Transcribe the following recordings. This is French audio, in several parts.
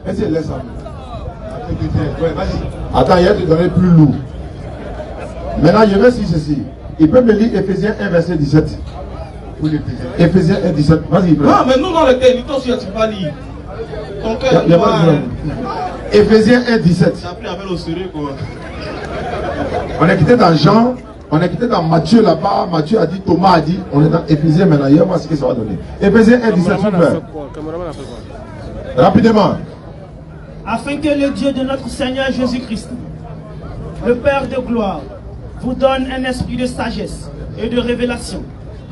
Est-ce qu'il laisse ça? Ouais, vas-y. Attends, il va te donner plus lourd. Maintenant, je vais dire ceci. Il peut me lire Ephésiens 1, verset 17. Ephésiens 1, 17. Vas-y. Non, mais nous, dans le cœur, nous, toi aussi, tu vas lire. Ton cœur, il n'y a pas de problème. Ephésiens 1, 17. Ça a pris avec le sérieux, quoi. On est quitté dans Jean, on est quitté dans Matthieu là-bas. Matthieu a dit, Thomas a dit, on est dans Ephésiens maintenant. Il y a moi ce que ça va donner. Ephésiens 1, 17. Rapidement. Afin que le Dieu de notre Seigneur Jésus-Christ, le Père de gloire, vous donne un esprit de sagesse et de révélation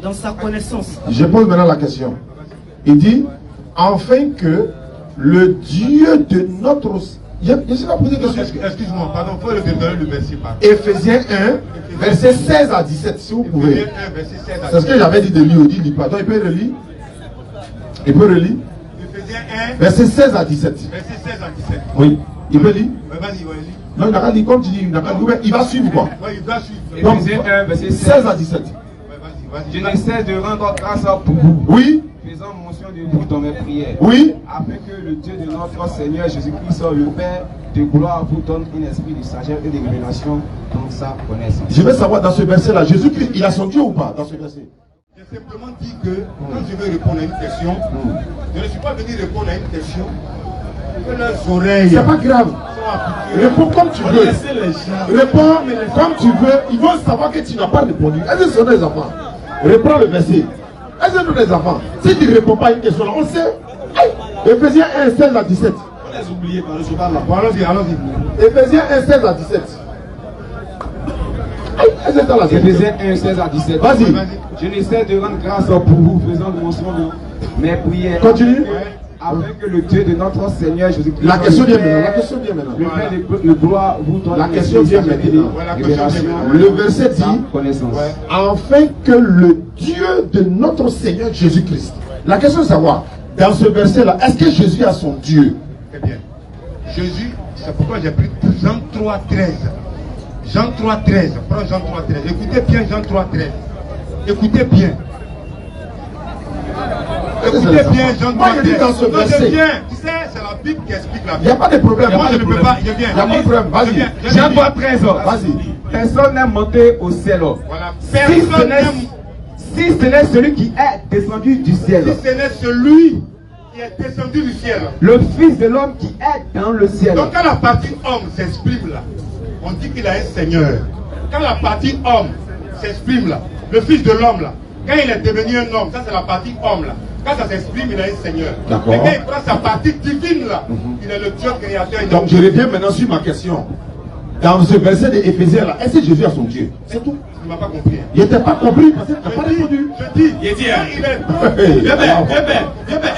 dans sa connaissance. Je pose maintenant la question. Il dit, afin que le Dieu de notre... Je sais pas poser de question. Excuse-moi, pardon, il faut le donner le verset. Ephésiens 1, verset 16 à 17, si vous pouvez. C'est ce que j'avais dit de lire. Il dit, pardon, il peut relire. Il peut relire. Ephésiens 1, verset 16 à 17. Verset 16 à 17. Oui. Il peut lire. Vas-y, vas-y. Non, il n'a pas dit, comme tu dis, il n'a pas dit, il va suivre quoi. Oui, il va suivre. Ephésiens 1, verset 16 à 17. Je ne cesse de rendre grâce pour vous. Oui. Faisant mention de vous dans mes prières. Oui. Afin que le Dieu de notre Seigneur Jésus-Christ, le Père de gloire, vous donne un esprit de sagesse et de révélation dans sa connaissance. Je veux savoir dans ce verset-là, Jésus-Christ, il a son Dieu ou pas dans ce verset? J'ai simplement dit que quand je veux répondre à une question, je ne suis pas venu répondre à une question que leurs oreilles. C'est pas grave. Réponds comme tu veux. Réponds comme tu veux. Ils vont savoir que tu n'as pas répondu. Est-ce que ce sont des enfants? Reprends le verset. Est-ce que ce sont des enfants? Si tu ne réponds pas à une question, on sait. Ephésiens 1, 16 à 17. On les oublier par le cheval là. Bon, allons-y, allons-y. Ephésiens 1, 16 à 17. Ephésiens 1, 16 à 17. Vas-y. Je ne cesse de rendre grâce pour vous, faisant mention de mes prières. Continue. Afin que le Dieu de notre Seigneur Jésus-Christ. La question vient maintenant. La question vient maintenant. Le Père de gloire vous donne. La question vient maintenant. Le verset dit, afin que le Dieu de notre Seigneur Jésus-Christ. La question est de savoir, dans ce verset-là, est-ce que Jésus a son Dieu? Très bien. Jésus, c'est pourquoi j'ai pris Jean 3, 13. Jean 3, 13. Prends Jean 3, 13. Écoutez bien Jean 3, 13. Écoutez bien. Écoutez bien Jean 3, 13. Dans ce verset. Tu sais, c'est la Bible qui explique la Bible. Il n'y a pas de problème. Moi, je ne peux pas. Je viens. Il n'y a pas de problème. Vas-y. Jean 3, 13. Vas-y. Personne n'est monté au ciel. Voilà. Si ce n'est celui qui est descendu du ciel. Si ce n'est celui qui est descendu du ciel. Le Fils de l'homme qui est dans le ciel. Donc quand la partie homme s'exprime là, on dit qu'il a un Seigneur. Quand la partie homme s'exprime là, le Fils de l'homme là, quand il est devenu un homme, ça c'est la partie homme là. Quand ça s'exprime, il a un Seigneur. Mais quand il prend sa partie divine là, il est le Dieu créateur. Donc je reviens maintenant sur ma question. Dans ce verset de Éphésiens là, est-ce que Jésus a son Dieu? C'est tout. Tu ne m'as pas compris. Il n'était pas compris parce que tu n'as pas répondu. Je dis, Il dit, hein, il est.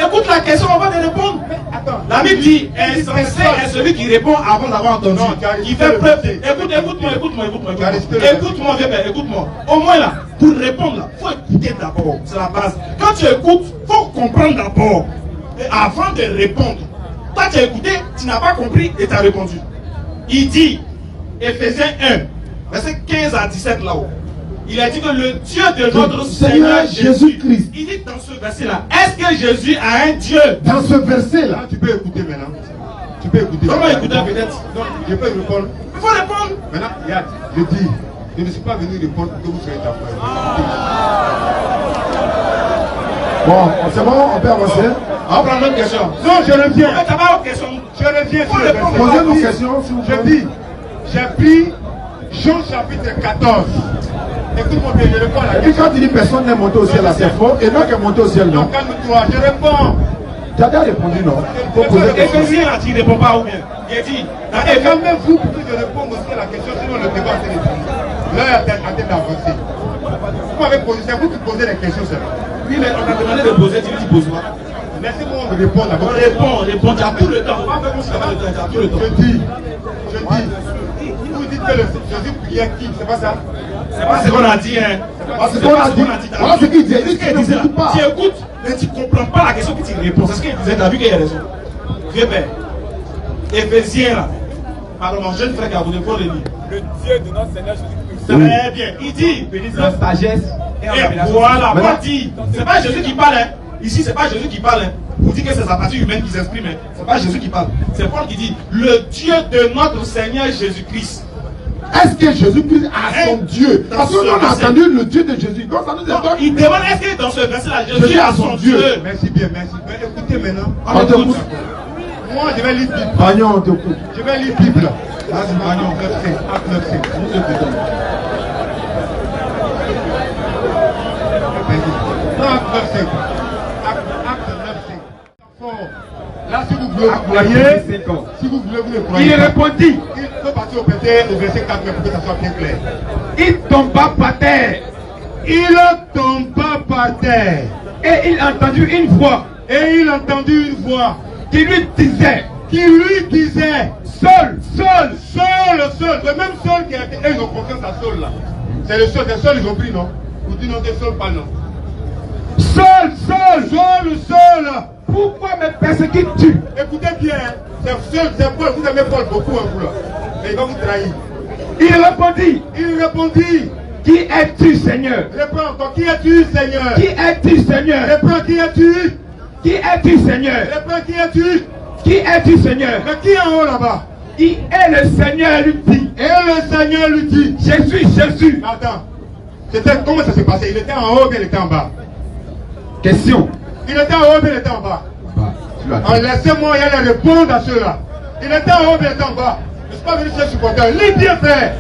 écoute la question avant de répondre. Attends. La Bible dit, insensé est celui qui répond avant d'avoir entendu. Non, Qui fait preuve. Écoute-moi, Bébé, écoute-moi. Au moins là, pour répondre là, il faut écouter d'abord. C'est la base. Quand tu écoutes, il faut comprendre d'abord. Avant de répondre. Toi, tu as écouté, tu n'as pas compris et tu as répondu. Il dit, Ephésiens 1, verset 15 à 17 là-haut. Il a dit que le Dieu de notre Seigneur Jésus-Christ. Il dit dans ce verset-là, est-ce que Jésus a un Dieu? Dans ce verset-là, Tu peux écouter maintenant. Tu peux écouter. Comment écouter peut-être? Non, je peux répondre. Il faut répondre. Maintenant, regarde, je dis, je ne suis pas venu répondre pour que vous soyez d'accord. bon, c'est bon, on peut avancer. On va prendre une question. Non, je reviens. Tu n'as pas autre question. Je reviens sur le verset. Posez nos questions, s'il vous plaît. Je dis, j'ai pris Jean chapitre 14. Écoute-moi bien, je réponds à la Et puis question. quand tu dis personne n'est monté au ciel, là c'est faux. Et non qui est monté au ciel, non. Donc calme-toi, je réponds. Tu as déjà répondu, non. Faut poser des questions. Éphésiens là, tu ne réponds pas ou bien. Il a dit, Et quand même vous, pour que je réponde aussi à la question, sinon le débat c'est les prix. Là, il y a tête d'avancer. Vous m'avez posé, c'est vous qui posez les questions seulement. oui, mais on t'a demandé de poser, tu poses pas. Laissez-moi me répondre On d'abord. répond, tu as tout le temps. On va faire comme si tu avais le temps, tu as tout le temps. Je dis, vous dites que le Jésus priait qui, c'est pas ça? C'est pas ce qu'on a dit, hein. Parce qu'on a dit, voilà ce qu'il dit. Il dit qu'il qu'il disait ne là. écoute pas. Tu écoutes, mais tu ne comprends pas la question que tu réponds. C'est ce qu'il disait, tu as vu qu'il y a raison. Répète. Éphésiens là. Pardon, mon jeune frère, vous devez le lire. Le Dieu de notre Seigneur Jésus-Christ. Très bien. Il dit, La sagesse et en et révélation. voilà, pas dit. C'est pas Jésus qui parle, hein. Ici, c'est pas Jésus qui parle, hein. pour dire que c'est sa partie humaine qui s'exprime. Hein. C'est pas Jésus qui parle. C'est Paul qui dit le Dieu de notre Seigneur Jésus-Christ. Est-ce que Jésus-Christ a son Dieu? Parce qu'on a entendu le Dieu de Jésus. Donc ça nous Donc, étonne. il demande est-ce que dans ce verset-là, Jésus a son Dieu. Merci bien, merci. Mais écoutez maintenant. On t'écoute. Moi, je vais lire Bible. Pagnon, on t'écoute. Je vais lire Bible. Vas-y, Magnon, acte 9, nous écoutons. Non, acte 9, là, si vous voulez, vous voyez, si vous voulez, vous ne croyez Il pas. répondit, Il faut partir au verset 4 pour que ça soit bien clair. il tomba par terre Il tomba par terre et il entendit une voix et il entendit une voix qui lui disait, Saul, Saul, Saul, Saul, le même Saul qui a été, ils ont confiance à Saul là. C'est le Saul, ils ont pris non? Vous dites non, c'est Saul, pas non. Saul, Saul, Saul, Saul, pourquoi me persécutes-tu? écoutez bien, c'est Saul, c'est Paul, vous aimez Paul beaucoup hein, vous là. Mais il va vous trahir. Il répondit, qui es-tu, Seigneur? Reprends encore, qui es-tu, Seigneur? Qui es-tu, Seigneur? Reprends, qui es-tu? Qui es-tu, Seigneur? Reprends, qui es-tu? Qui es-tu, Seigneur? Mais qui est en haut là-bas? Qui est le Seigneur, lui dit. Et le Seigneur lui dit, Jésus, Jésus. mais attends, comment ça s'est passé? Il était en haut ou bien il était en bas? Question. Il était en haut ou bien il était en bas? Laissez-moi y aller répondre à ceux-là. Il était en haut ou bien il était en bas? Je ne suis pas venu chez le supporter. Lis bien, frère.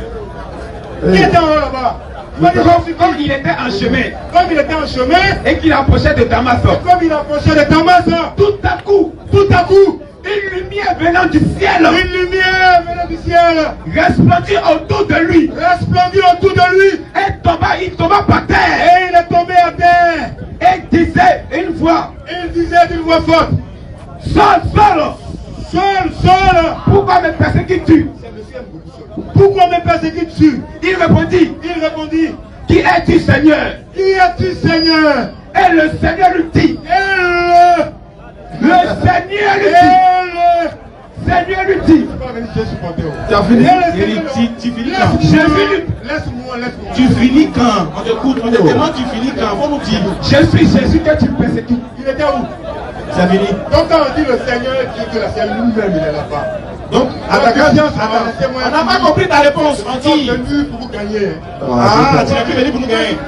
Qui était en haut là-bas? Comme il était en chemin Comme il était en chemin, et qu'il approchait de Damas, comme il approchait de Damas, tout à coup, une lumière venant du ciel une lumière venant du ciel resplendit autour de lui resplendit autour de lui et il tomba par terre et il est tombé à terre. et disait une voix, Il disait d'une voix forte, Saul, Saul, Saul, Saul, pourquoi me persécutes-tu? pourquoi me persécutes-tu? Il répondit, qui es-tu, Seigneur? Qui es-tu, Seigneur? Et le Seigneur lui dit, le Seigneur lui dit, Tu as fini? Tu finis quand? Laisse-moi. Tu finis quand? On t'écoute, on te demande tu finis quand? Faut nous dire. je suis Jésus que tu persécutes. Il était où? C'est fini. Donc quand on dit le Seigneur, dit que c'est lui-même, il est là-bas. Donc, on n'a pas compris ta réponse. On dit. Venu pour vous gagner. Ah, tu n'es plus venu pour nous gagner.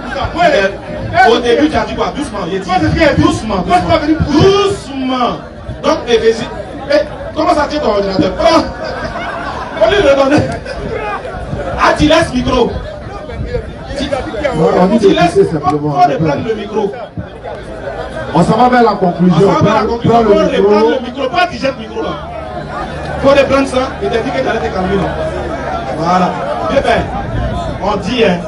Au début, tu as dit quoi? Doucement. Il dit doucement. Doucement. Donc, Éphésiens. Comment ça tient ton ordinateur? On lui redonne. Ah, tu laisses le micro. On dit Tu de laisses. quitter simplement. Faut reprendre le micro. On s'en va vers la conclusion. On va la conclusion. Prends Faut le reprendre micro. le micro. Pas tu jettes le micro là. Faut reprendre ça. Il t'a dit que tu allais te calmer là. Voilà. Eh bien, on dit, hein,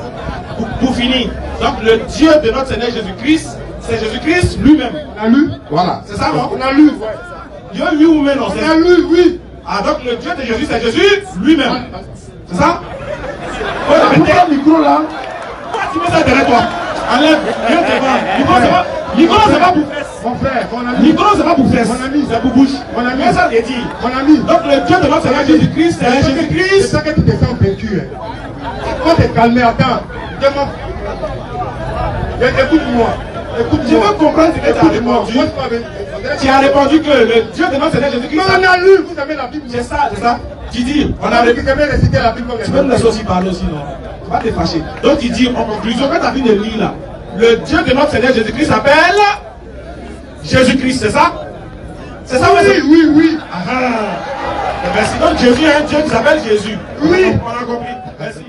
pour finir. Donc, le Dieu de notre Seigneur Jésus-Christ, c'est Jésus-Christ lui-même. On a lu? Voilà. C'est ça, non? On a lu. Dieu lui-même, non? On a lu, oui. Ah, donc le Dieu de Jésus, c'est Jésus lui-même. C'est ça? Faut Prends répéter. le micro là. Tu mets ça derrière toi. Enlève. Viens devant. Micro, c'est pas pour fesses. Mon frère, mon ami. Micro, c'est pas pour fesses. Mon ami. C'est pour bouche. Mon ami. Mais ça, il dit. Mon ami. Donc le Dieu de notre Seigneur Jésus-Christ, c'est C'est Jésus-Christ. ça que tu te sens vaincu. Quand tu es calmé, attends. Écoute-moi. Je veux comprendre ce que tu as répondu. Tu as répondu que le Dieu de notre Seigneur Jésus-Christ. Mais on a lu, vous avez la Bible. C'est ça, c'est ça. Tu dis, on On a a lu, répondu. vous avez récité la Bible. Tu peux me laisser aussi parler aussi, non? Tu vas te fâcher. Donc il dit en conclusion, quand tu as fini de lire là, le Dieu de notre Seigneur Jésus-Christ s'appelle Jésus-Christ, c'est ça? C'est ça? Oui. Ah, merci. Donc Jésus est un Dieu qui s'appelle Jésus. Oui. On a compris. Merci.